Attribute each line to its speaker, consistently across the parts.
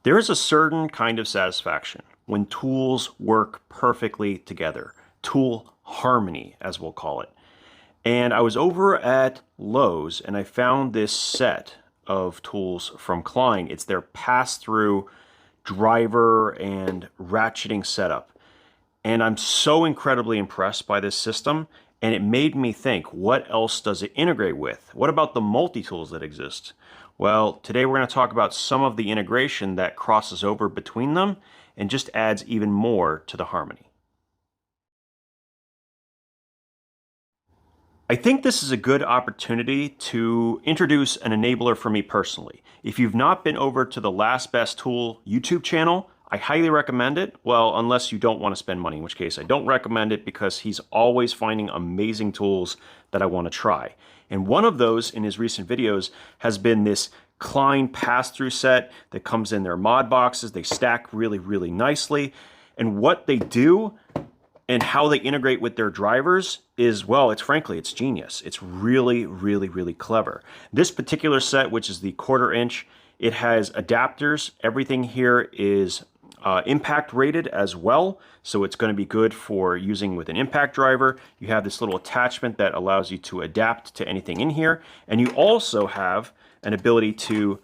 Speaker 1: There is a certain kind of satisfaction when tools work perfectly together. Tool harmony, as we'll call it. And I was over at Lowe's and I found this set of tools from Klein. It's their pass-through driver and ratcheting setup. And I'm so incredibly impressed by this system, and it made me think, what else does it integrate with? What about the multi-tools that exist? Well, today we're going to talk about some of the integration that crosses over between them and just adds even more to the harmony. I think this is a good opportunity to introduce an enabler for me personally. If you've not been over to the Last Best Tool YouTube channel, I highly recommend it. Well, unless you don't want to spend money, in which case I don't recommend it because he's always finding amazing tools that I want to try. And one of those in his recent videos has been this Klein pass-through set that comes in their mod boxes. They stack really, really nicely. And what they do and how they integrate with their drivers is, well, it's genius. It's really, really, really clever. This particular set, which is the 1/4 inch, it has adapters. Everything here is impact rated as well, so it's going to be good for using with an impact driver. You have this little attachment that allows you to adapt to anything in here, and you also have an ability to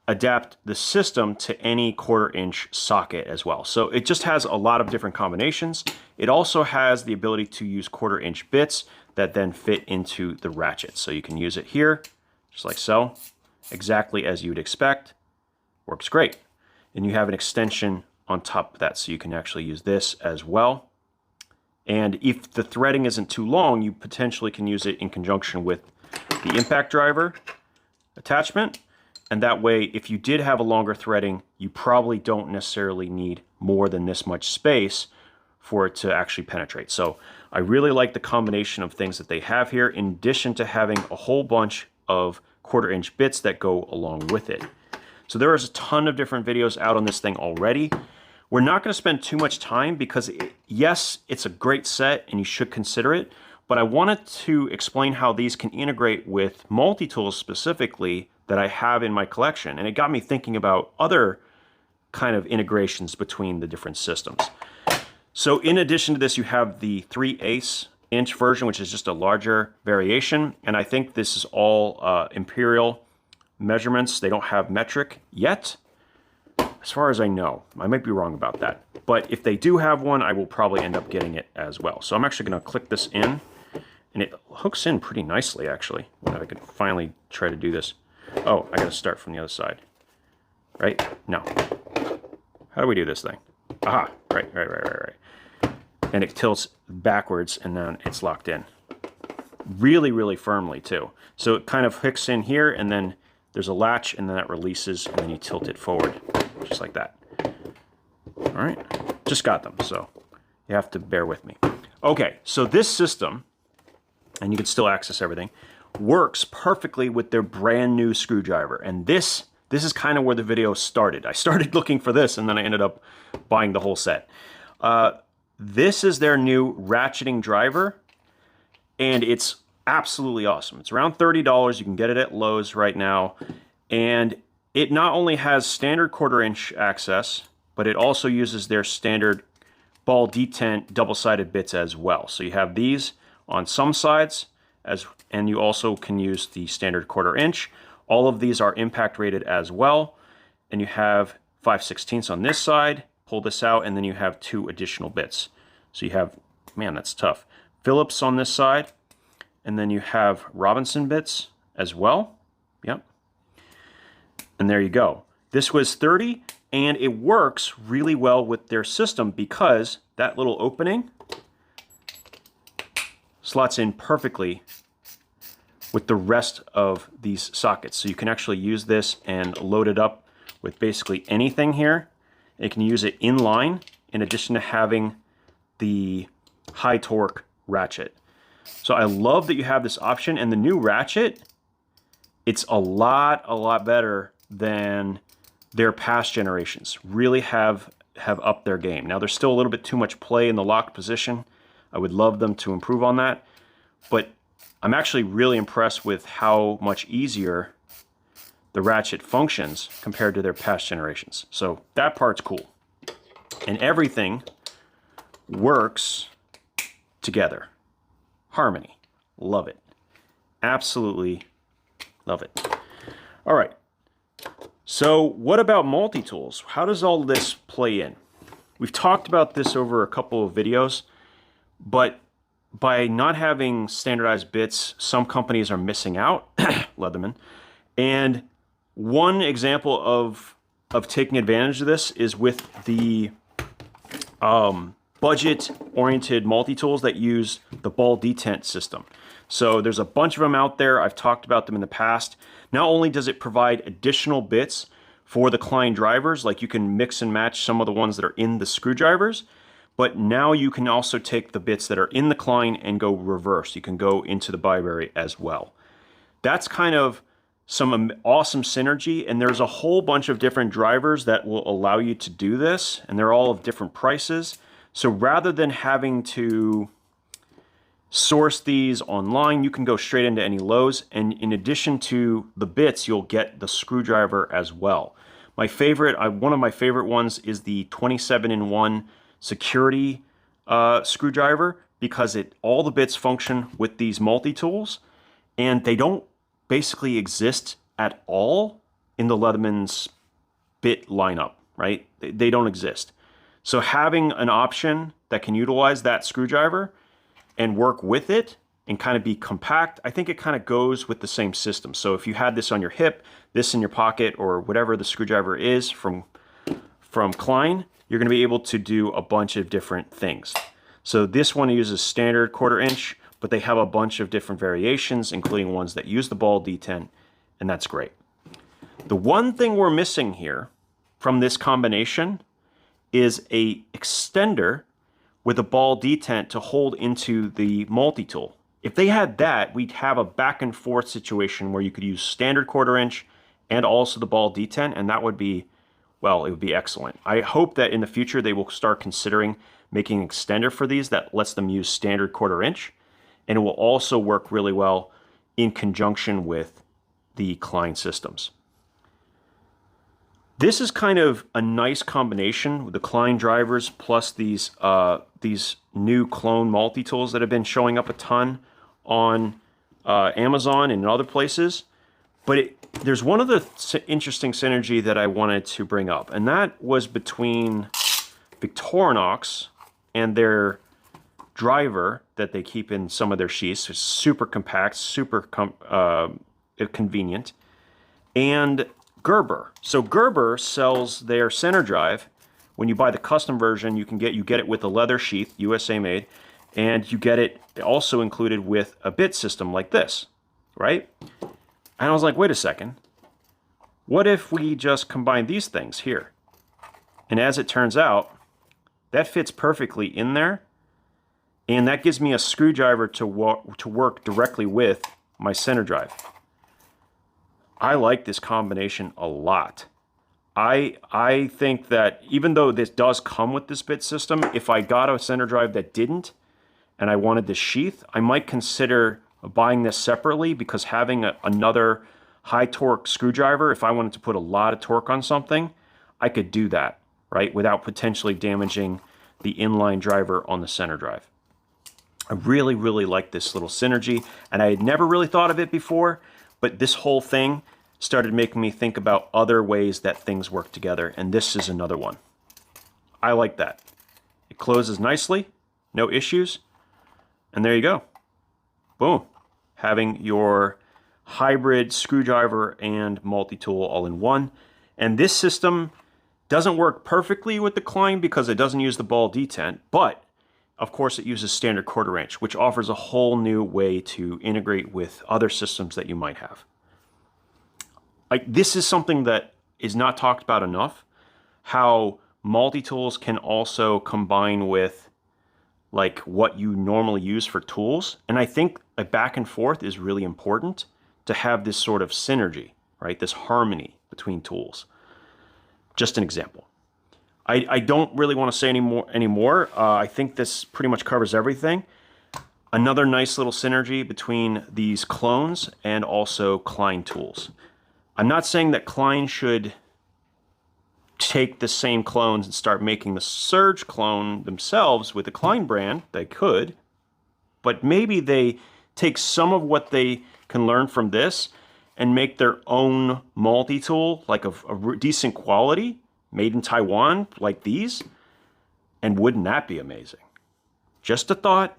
Speaker 1: adapt the system to any 1/4 inch socket as well. So it just has a lot of different combinations. It also has the ability to use 1/4 inch bits that then fit into the ratchet. So you can use it here, just like so, exactly as you would expect. Works great. And you have an extension on top of that, so you can actually use this as well. And if the threading isn't too long, you potentially can use it in conjunction with the impact driver attachment. And that way, if you did have a longer threading, you probably don't necessarily need more than this much space for it to actually penetrate. So I really like the combination of things that they have here, in addition to having a whole bunch of 1/4 inch bits that go along with it. So there is a ton of different videos out on this thing already. We're not going to spend too much time because, yes, it's a great set and you should consider it, but I wanted to explain how these can integrate with multi-tools specifically that I have in my collection. And it got me thinking about other kind of integrations between the different systems. So in addition to this, you have the 3/8 inch version, which is just a larger variation. And I think this is all imperial measurements. They don't have metric yet, as far as I know. I might be wrong about that. But if they do have one, I will probably end up getting it as well. So I'm actually going to click this in, and it hooks in pretty nicely, actually. If I could finally try to do this. Oh, I got to start from the other side. Right? No. How do we do this thing? Aha! Right. And it tilts backwards, and then it's locked in. Really, really firmly, too. So it kind of hooks in here, and then there's a latch, and then that releases, and then you tilt it forward, just like that. All right, just got them, so you have to bear with me. Okay, so this system, and you can still access everything, works perfectly with their brand new screwdriver. And this is kind of where the video started. I started looking for this, and then I ended up buying the whole set. This is their new ratcheting driver, and it's absolutely awesome. It's around $30. You can get it at Lowe's right now. And it not only has standard 1/4 inch access, but it also uses their standard ball detent double-sided bits as well. So you have these on some sides, and you also can use the standard 1/4 inch. All of these are impact rated as well. And you have 5/16 on this side. Pull this out, and then you have 2 additional bits. So you have, man, that's tough. Phillips on this side. And then you have Robinson bits as well. Yep. And there you go. This was $30, and it works really well with their system because that little opening slots in perfectly with the rest of these sockets. So you can actually use this and load it up with basically anything here. You can use it in line in addition to having the high torque ratchet. So I love that you have this option, and the new ratchet, it's a lot better than their past generations. Really have upped their game. Now there's still a little bit too much play in the locked position. I would love them to improve on that, but I'm actually really impressed with how much easier the ratchet functions compared to their past generations. So that part's cool. And everything works together. Harmony. Love it. Absolutely love it. All right. So what about multi-tools? How does all this play in? We've talked about this over a couple of videos, but by not having standardized bits, some companies are missing out, Leatherman. And one example of taking advantage of this is with the budget-oriented multi-tools that use the ball detent system. So there's a bunch of them out there. I've talked about them in the past. Not only does it provide additional bits for the Klein drivers, like you can mix and match some of the ones that are in the screwdrivers, but now you can also take the bits that are in the Klein and go reverse. You can go into the Byberry as well. That's kind of some awesome synergy, and there's a whole bunch of different drivers that will allow you to do this, and they're all of different prices. So rather than having to source these online, you can go straight into any Lowe's, and in addition to the bits, you'll get the screwdriver as well. My favorite, one of my favorite ones is the 27-in-1 security screwdriver, because all the bits function with these multi-tools, and they don't basically exist at all in the Leatherman's bit lineup, right? They don't exist. So having an option that can utilize that screwdriver and work with it and kind of be compact, I think it kind of goes with the same system. So if you had this on your hip, this in your pocket, or whatever the screwdriver is from Klein, you're going to be able to do a bunch of different things. So this one uses standard 1/4 inch, but they have a bunch of different variations, including ones that use the ball detent, and that's great. The one thing we're missing here from this combination is a extender with a ball detent to hold into the multi-tool. If they had that, we'd have a back and forth situation where you could use standard 1/4 inch and also the ball detent, and that would be, well, it would be excellent. I hope that in the future they will start considering making an extender for these that lets them use standard 1/4 inch, and it will also work really well in conjunction with the Klein systems. This is kind of a nice combination with the Klein drivers plus these new clone multi-tools that have been showing up a ton on Amazon and other places. But there's one other interesting synergy that I wanted to bring up, and that was between Victorinox and their driver that they keep in some of their sheaths. It's super compact, super convenient, and Gerber. So Gerber sells their Centerdrive. When you buy the custom version, you get it with a leather sheath, USA made, and you get it also included with a bit system like this, right? And I was like, wait a second. What if we just combine these things here? And as it turns out, that fits perfectly in there, and that gives me a screwdriver to work directly with my Centerdrive. I like this combination a lot. I think that even though this does come with this bit system, if I got a Centerdrive that didn't, and I wanted this sheath, I might consider buying this separately, because having another high torque screwdriver, if I wanted to put a lot of torque on something, I could do that, right, without potentially damaging the inline driver on the Centerdrive. I really, really like this little synergy, and I had never really thought of it before, but this whole thing started making me think about other ways that things work together, and this is another one. I like that. It closes nicely, no issues, and there you go. Boom. Having your hybrid screwdriver and multi-tool all in one. And this system doesn't work perfectly with the Klein because it doesn't use the ball detent, but of course it uses standard 1/4 inch, which offers a whole new way to integrate with other systems that you might have. This is something that is not talked about enough, how multi-tools can also combine with like what you normally use for tools. And I think a back and forth is really important to have this sort of synergy, right? This harmony between tools. Just an example. I don't really want to say anymore. I think this pretty much covers everything. Another nice little synergy between these clones and also Klein tools. I'm not saying that Klein should take the same clones and start making the Surge clone themselves with the Klein brand. They could, but maybe they take some of what they can learn from this and make their own multi-tool, like a decent quality, made in Taiwan, like these. And wouldn't that be amazing? Just a thought,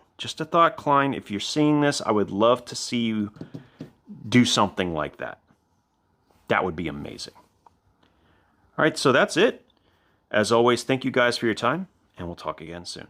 Speaker 1: Klein. If you're seeing this, I would love to see you do something like that. That would be amazing. All right, so that's it. As always, thank you guys for your time, and we'll talk again soon.